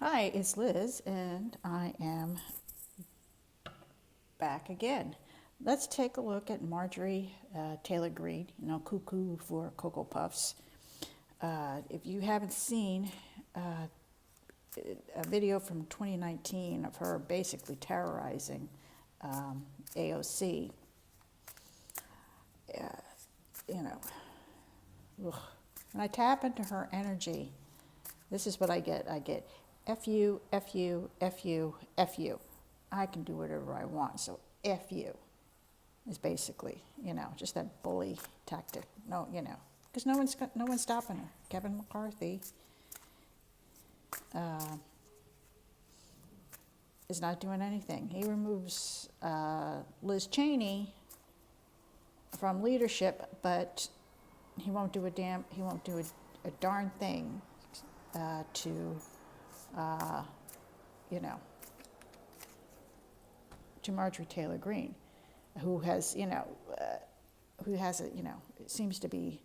Hi, it's Liz, and I am back again. Let's take a look at Marjorie Taylor Greene, cuckoo for Cocoa Puffs. If you haven't seen a video from 2019 of her basically terrorizing AOC, you know, ugh. When I tap into her energy, this is what I get. I get F you, F you, F you, F you. I can do whatever I want, so F you is basically, just that bully tactic. No, because no one's stopping her. Kevin McCarthy is not doing anything. He removes Liz Cheney from leadership, but he won't do a darn thing to Marjorie Taylor Greene, who has, who has a, it seems to be,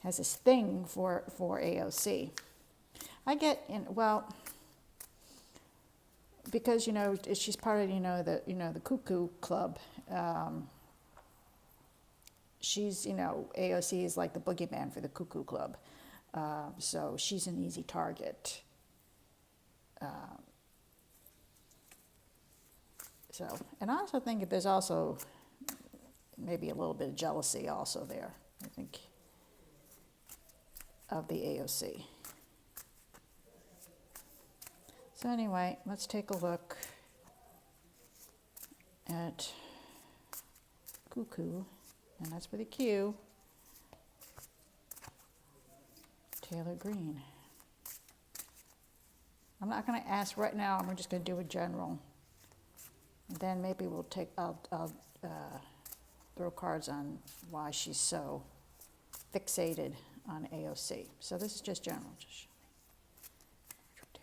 has this thing for AOC. I get because she's part of the cuckoo club. She's AOC is like the boogeyman for the cuckoo club, so she's an easy target. So, and I also think that there's also maybe a little bit of jealousy also there, I think, of the AOC. So anyway, let's take a look at Cuckoo, and that's with a Q, Taylor Greene. I'm not going to ask right now, I'm just going to do a general. And then maybe I'll throw cards on why she's so fixated on AOC. So this is just general. Just show me.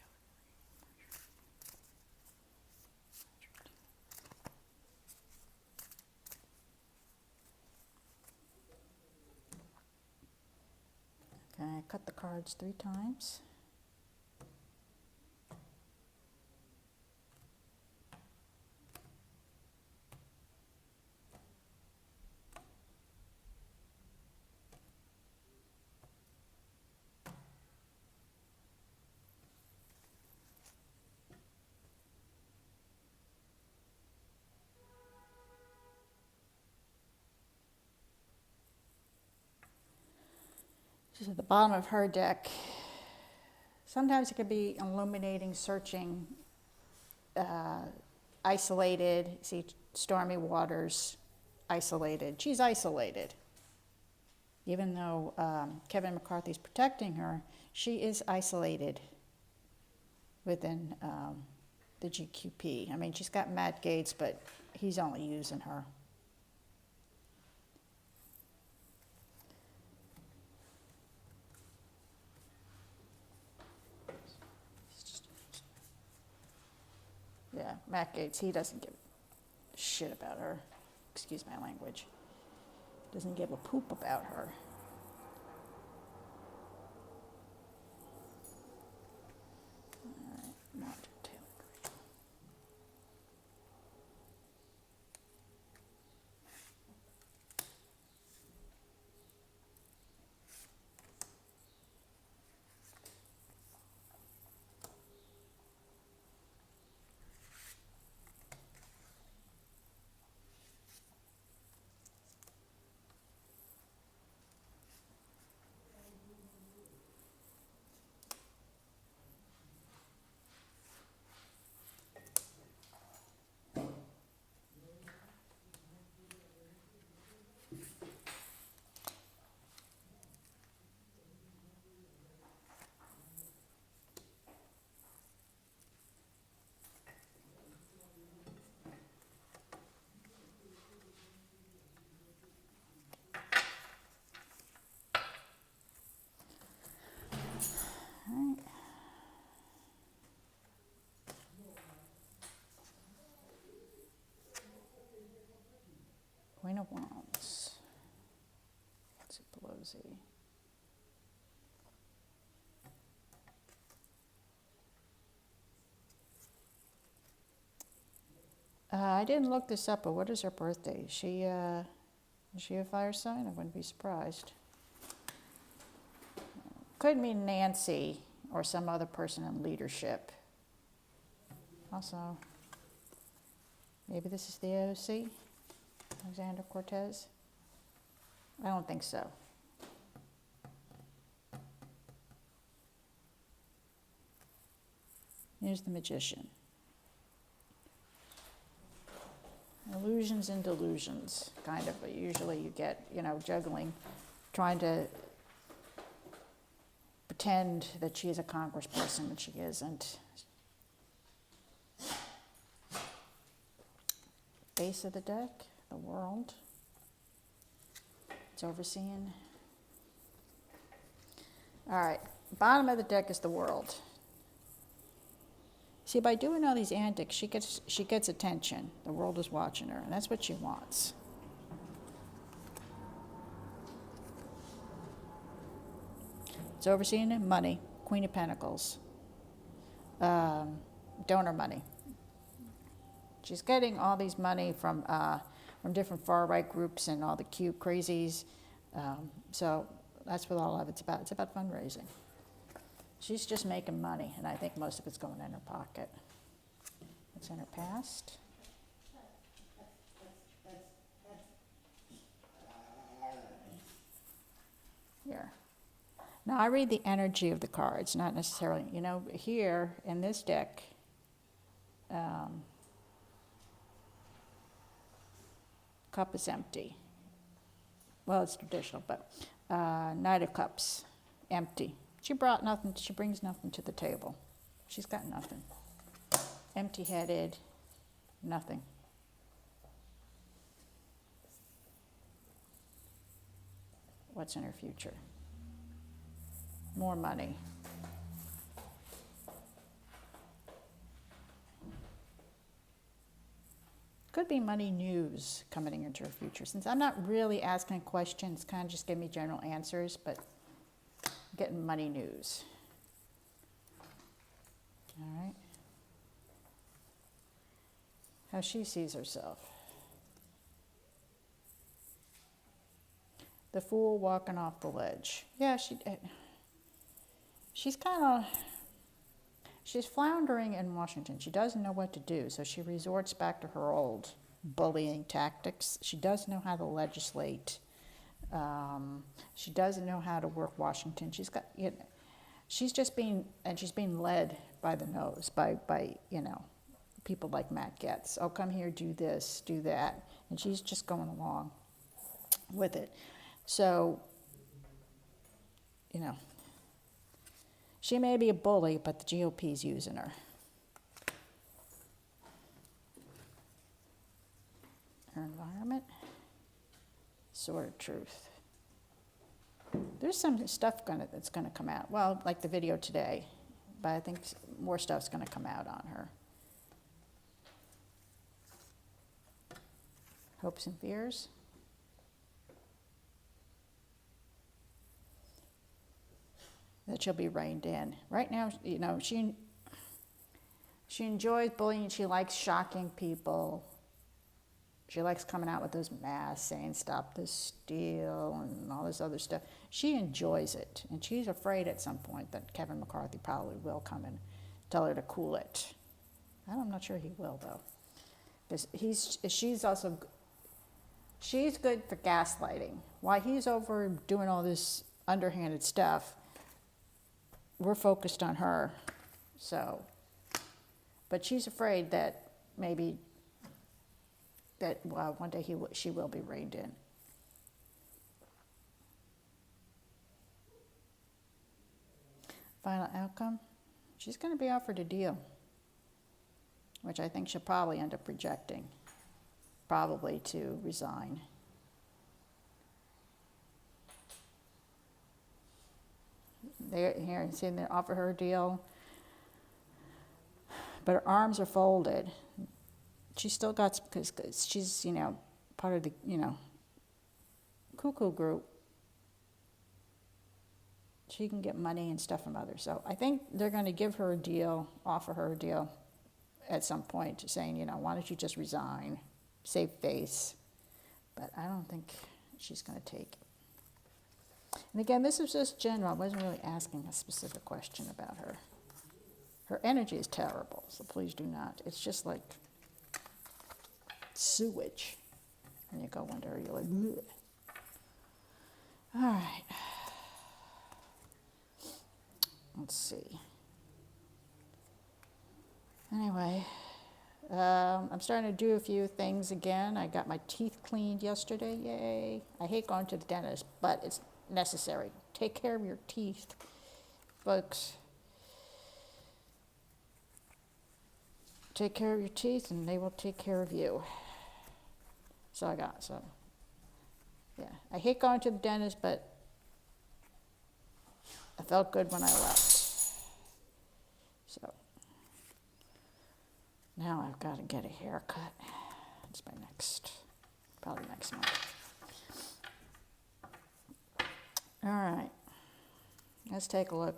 Okay, I cut the cards 3 times. She's at the bottom of her deck. Sometimes it could be illuminating, searching, isolated. See, stormy waters, isolated. She's isolated. Even though Kevin McCarthy's protecting her, she is isolated within the GQP. I mean, she's got Matt Gaetz, but he's only using her. Yeah, Matt Gaetz, he doesn't give a shit about her. Excuse my language. Doesn't give a poop about her. All right, Marjorie Taylor Greene. All right. Queen of Wands. Nancy Pelosi. I didn't look this up, but what is her birthday? Is she a fire sign? I wouldn't be surprised. Could mean Nancy or some other person in leadership. Also, maybe this is the AOC, Alexander Cortez. I don't think so. Here's the Magician. Illusions and delusions, kind of. Usually you get, juggling, trying to pretend that she is a congressperson and she isn't. Base of the deck, the world. It's overseeing. All right, bottom of the deck is the world. See, by doing all these antics, she gets attention. The world is watching her, and that's what she wants. It's overseeing money, Queen of Pentacles, donor money. She's getting all these money from different far-right groups and all the cute crazies. So that's what all of it's about. It's about fundraising. She's just making money, and I think most of it's going in her pocket. What's in her past? Here. Now, I read the energy of the cards, not necessarily, here in this deck, cup is empty. Well, it's traditional, but Knight of Cups, empty. She brought nothing, she brings nothing to the table. She's got nothing. Empty-headed, nothing. What's in her future? More money. Could be money news coming into her future. Since I'm not really asking questions, kind of just give me general answers, but getting money news. All right. How she sees herself. The Fool walking off the ledge. Yeah, she's floundering in Washington. She doesn't know what to do, so she resorts back to her old bullying tactics. She does know how to legislate. She doesn't know how to work Washington. She's being led by the nose by people like Matt Gaetz. Oh, come here, do this, do that, and she's just going along with it. So, she may be a bully, but the GOP's using her. Her environment, Sword of Truth. There's some stuff that's going to come out. Well, like the video today, but I think more stuff's going to come out on her. Hopes and fears. That she'll be reined in. Right now, she enjoys bullying. She likes shocking people. She likes coming out with those masks, saying "Stop the steal" and all this other stuff. She enjoys it, and she's afraid at some point that Kevin McCarthy probably will come and tell her to cool it. I'm not sure he will, though, because she's good for gaslighting. While he's over doing all this underhanded stuff, we're focused on her. So, but she's afraid that maybe one day she will be reined in. Final outcome, she's going to be offered a deal, which I think she'll probably end up rejecting, probably to resign. Here, see, they offer her a deal, but her arms are folded. She's still got, because she's, part of the, cuckoo group. She can get money and stuff from others. So I think they're going to give her a deal, offer her a deal, at some point saying, why don't you just resign, save face. But I don't think she's going to take it. And again, this is just general. I wasn't really asking a specific question about her. Her energy is terrible, so please do not. It's just like sewage. And you go under her, you're like, bleh. All right. Let's see. Anyway, I'm starting to do a few things again. I got my teeth cleaned yesterday. Yay. I hate going to the dentist, but it's necessary. Take care of your teeth, folks. Take care of your teeth and they will take care of you. So yeah. I hate going to the dentist, but I felt good when I left. So now I've got to get a haircut. It's probably next month. All right, let's take a look.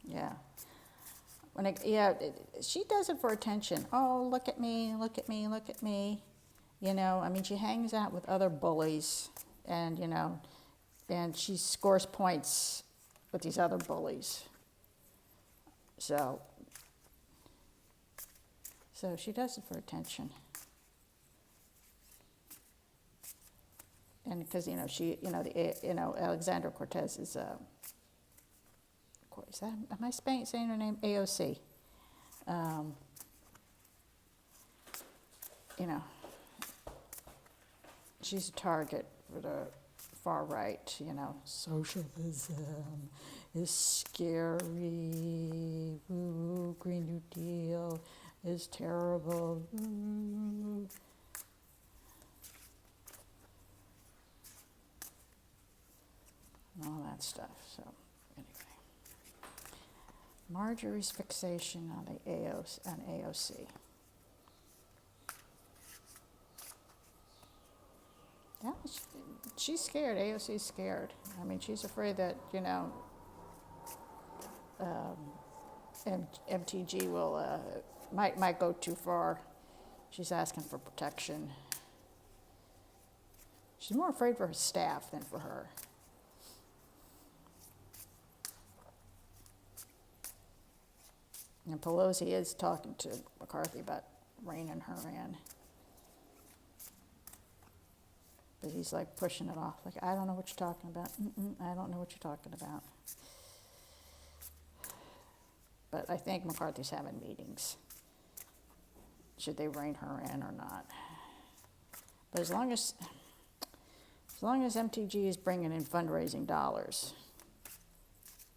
Yeah. She does it for attention. Oh, look at me, look at me, look at me. She hangs out with other bullies and, and she scores points with these other bullies. So she does it for attention. And because, Alexandra Cortez is am I saying her name? AOC. She's a target for the far right, Socialism is scary. Ooh, Green New Deal is terrible. Ooh. All that stuff. So anyway. Marjorie's fixation on the AOC. Yeah, she's scared. AOC's scared. She's afraid that, MTG will might go too far. She's asking for protection. She's more afraid for her staff than for her. And Pelosi is talking to McCarthy about reining her in. But he's like pushing it off. Like, I don't know what you're talking about. I don't know what you're talking about. But I think McCarthy's having meetings. Should they rein her in or not? But as long as MTG is bringing in fundraising dollars,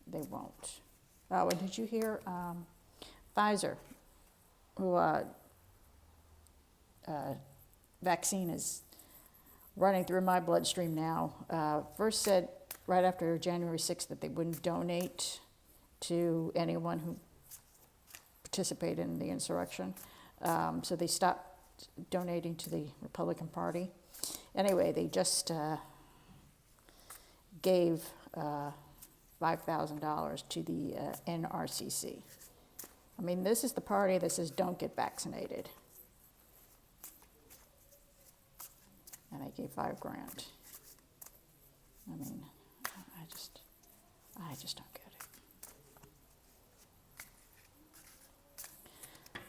they won't. Oh, and did you hear Pfizer, who vaccine is running through my bloodstream now, first said right after January 6th that they wouldn't donate to anyone who participated in the insurrection. So they stopped donating to the Republican Party. Anyway, they just gave $5,000 to the NRCC. This is the party that says don't get vaccinated. And I gave $5,000. I just don't get it.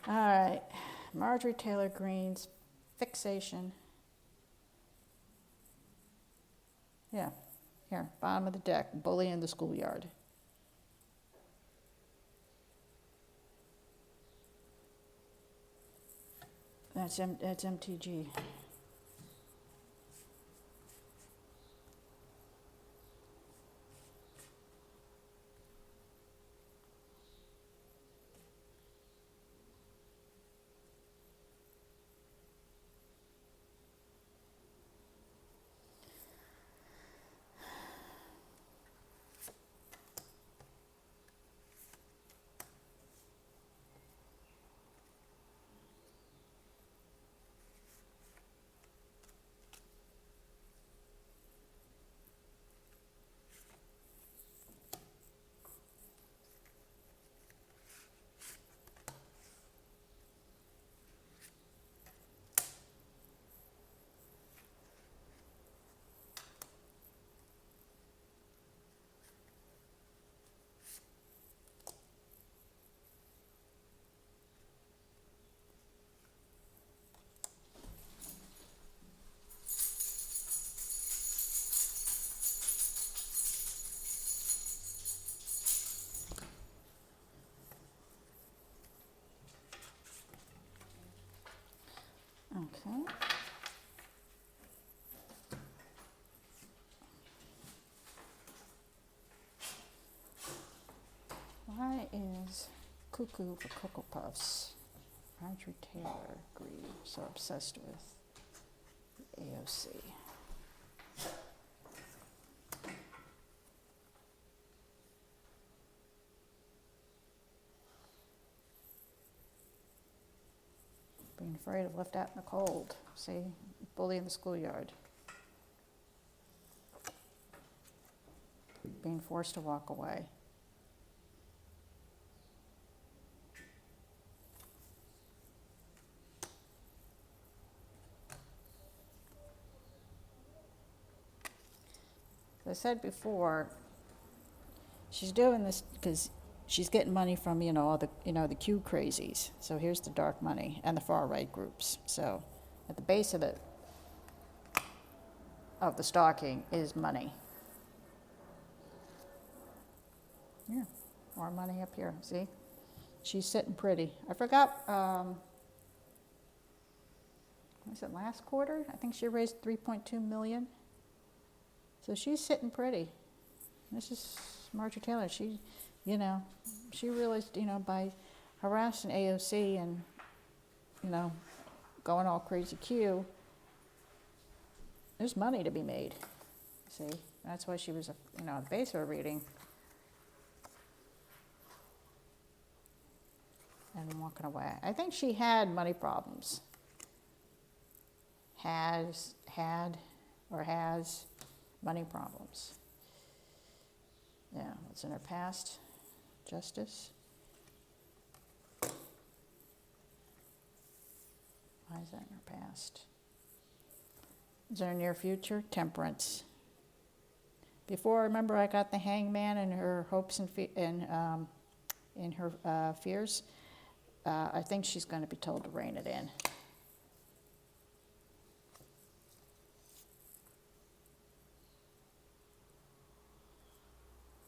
All right, Marjorie Taylor Greene's fixation. Yeah, here, bottom of the deck, bully in the schoolyard. That's MTG. Okay. Why is Cuckoo for Cocoa Puffs? Marjorie Taylor Greene so obsessed with AOC. Being afraid of left out in the cold. See, bully in the schoolyard. Being forced to walk away. As I said before, she's doing this because she's getting money from, all the, the Q crazies. So here's the dark money and the far right groups. So at the base of it, of the stalking is money. Yeah, more money up here, see? She's sitting pretty. I forgot, was it last quarter? I think she raised 3.2 million. So she's sitting pretty. This is Marjorie Taylor. She realized, by harassing AOC and, going all crazy Q, there's money to be made. See, that's why she was, the base of her reading. And walking away. I think she had money problems. Has money problems. Yeah, what's in her past? Justice. Why is that in her past? Is there a near future? Temperance. Before, remember, I got the hangman and her hopes and in her fears. I think she's going to be told to rein it in.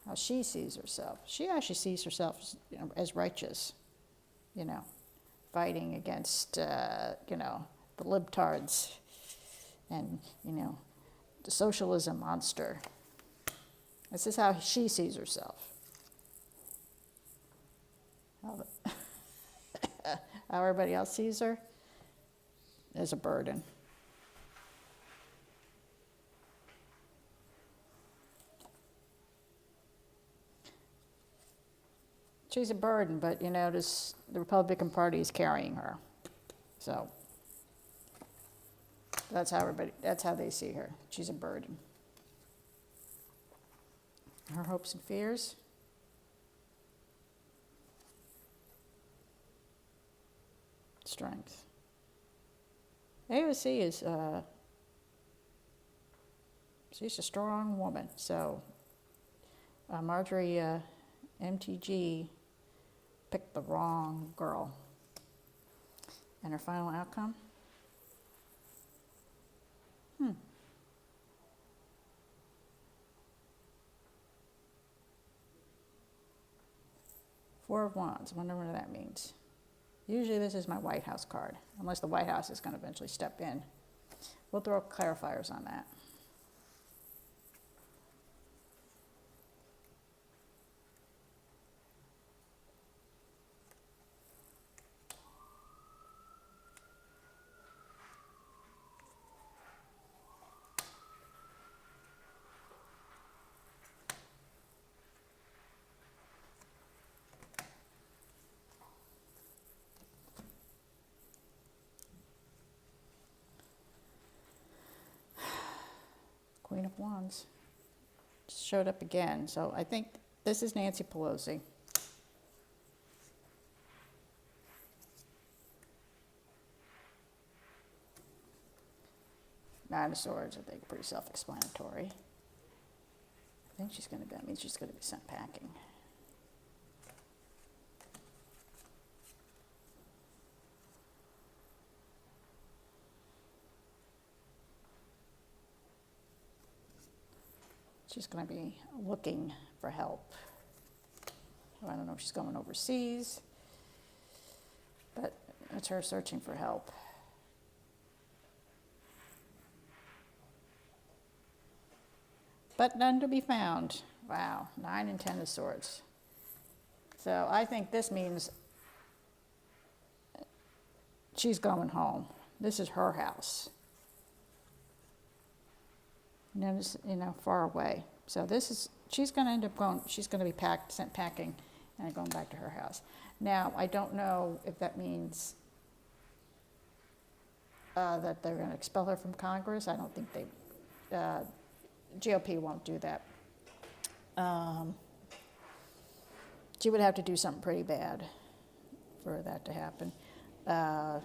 How she sees herself. She actually sees herself as righteous, fighting against, the libtards and, the socialism monster. This is how she sees herself. How everybody else sees her is a burden. She's a burden, but the Republican Party is carrying her. So that's how they see her. She's a burden. Her hopes and fears. Strength. AOC is, she's a strong woman. So Marjorie MTG picked the wrong girl. And her final outcome? Four of Wands. I wonder what that means. Usually this is my White House card, unless the White House is going to eventually step in. We'll throw clarifiers on that. Queen of Wands just showed up again. So I think this is Nancy Pelosi. Nine of Swords, I think, pretty self-explanatory. I think that means she's going to be sent packing. She's going to be looking for help. I don't know if she's going overseas, but it's her searching for help. but none to be found. Wow, 9 and 10 of swords. So I think this means she's going home. This is her house. Notice, far away. So this is, she's going to end up going, she's going to be sent packing and going back to her house. Now, I don't know if that means that they're going to expel her from Congress. I don't think GOP won't do that. She would have to do something pretty bad for that to happen. I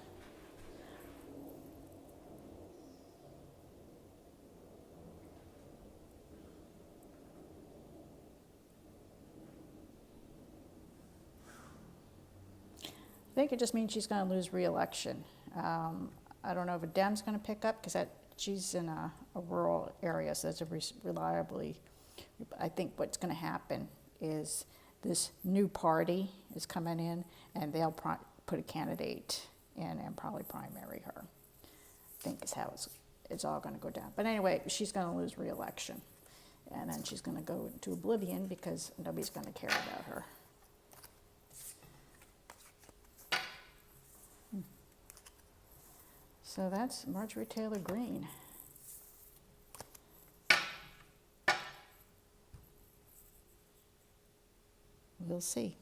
think it just means she's going to lose re-election. I don't know if a Dem's going to pick up because she's in a rural area, so that's reliably. I think what's going to happen is this new party is coming in, and they'll put a candidate in and probably primary her. I think is how it's all going to go down. But anyway, she's going to lose re-election, and then she's going to go into oblivion because nobody's going to care about her. So that's Marjorie Taylor Greene. We'll see.